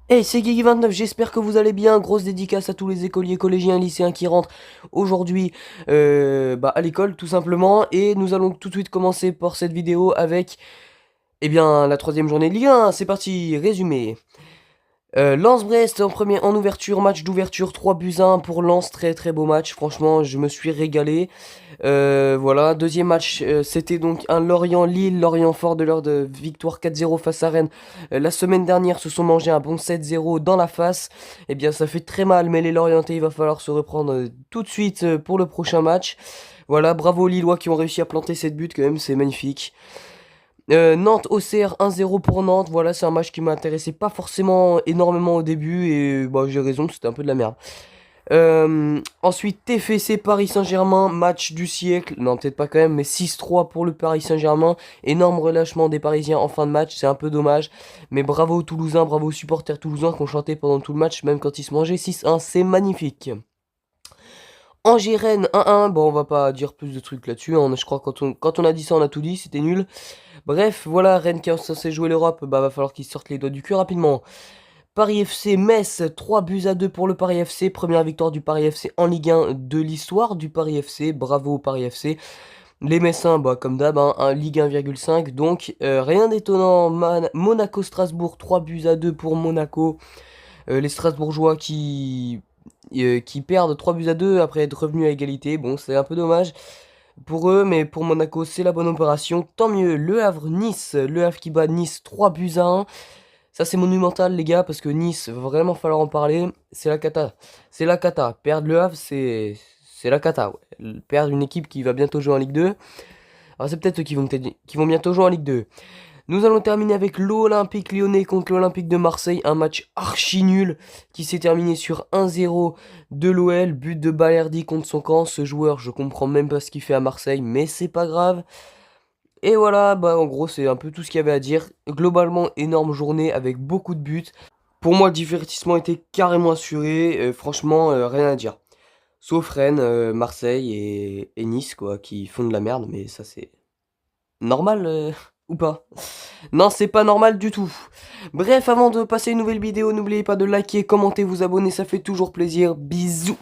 Hey, c'est Guigui29, j'espère que vous allez bien. Grosse dédicace à tous les écoliers, collégiens, lycéens qui rentrent aujourd'hui à l'école tout simplement. Et nous allons tout de suite commencer pour cette vidéo avec la troisième journée de Ligue 1. C'est parti, résumé. Lens-Brest en premier, en ouverture, match d'ouverture 3-1 pour Lens, très très beau match, franchement je me suis régalé. Voilà, deuxième match, c'était donc un Lorient-Lille, Lorient fort de leur de victoire 4-0 face à Rennes. La semaine dernière se sont mangés un bon 7-0 dans la face. Eh bien ça fait très mal, mais les Lorientais il va falloir se reprendre tout de suite pour le prochain match. Voilà, bravo aux Lillois qui ont réussi à planter cette but quand même, c'est magnifique. Nantes-Auxerre 1-0 pour Nantes, voilà c'est un match qui m'intéressait pas forcément énormément au début et bah j'ai raison, c'était un peu de la merde. Ensuite TFC Paris Saint-Germain, match du siècle, non peut-être pas quand même, mais 6-3 pour le Paris Saint-Germain, énorme relâchement des Parisiens en fin de match, c'est un peu dommage, mais bravo aux Toulousains, bravo aux supporters toulousains qui ont chanté pendant tout le match, même quand ils se mangeaient 6-1, c'est magnifique. Angers-Rennes 1-1, bon on va pas dire plus de trucs là-dessus, hein, je crois que quand on a dit ça on a tout dit, c'était nul. Bref, voilà, Rennes qui est censé jouer l'Europe, bah va falloir qu'ils sortent les doigts du cul rapidement. Paris FC, Metz, 3-2 pour le Paris FC, première victoire du Paris FC en Ligue 1 de l'histoire du Paris FC, bravo au Paris FC. Les Messins, bah comme d'hab, hein, un Ligue 1,5, donc rien d'étonnant. Monaco-Strasbourg, 3-2 pour Monaco. Les Strasbourgeois qui perdent 3-2 après être revenus à égalité, bon c'est un peu dommage pour eux, mais pour Monaco, c'est la bonne opération. Tant mieux. Le Havre-Nice. Le Havre qui bat Nice 3-1. Ça, c'est monumental, les gars, parce que Nice, va vraiment falloir en parler. C'est la cata. C'est la cata. Perdre le Havre, c'est la cata. Ouais. Perdre une équipe qui va bientôt jouer en Ligue 2. Alors, c'est peut-être eux qui vont bientôt jouer en Ligue 2. Nous allons terminer avec l'Olympique Lyonnais contre l'Olympique de Marseille, un match archi nul qui s'est terminé sur 1-0 de l'OL, but de Balerdi contre son camp. Ce joueur, je comprends même pas ce qu'il fait à Marseille, mais c'est pas grave. Et voilà, bah en gros c'est un peu tout ce qu'il y avait à dire. Globalement, énorme journée avec beaucoup de buts. Pour moi, le divertissement était carrément assuré. Franchement, rien à dire. Sauf Rennes, Marseille et Nice, quoi, qui font de la merde, mais ça c'est normal ou pas? Non, c'est pas normal du tout. Bref, avant de passer une nouvelle vidéo, n'oubliez pas de liker, commenter, vous abonner, ça fait toujours plaisir. Bisous.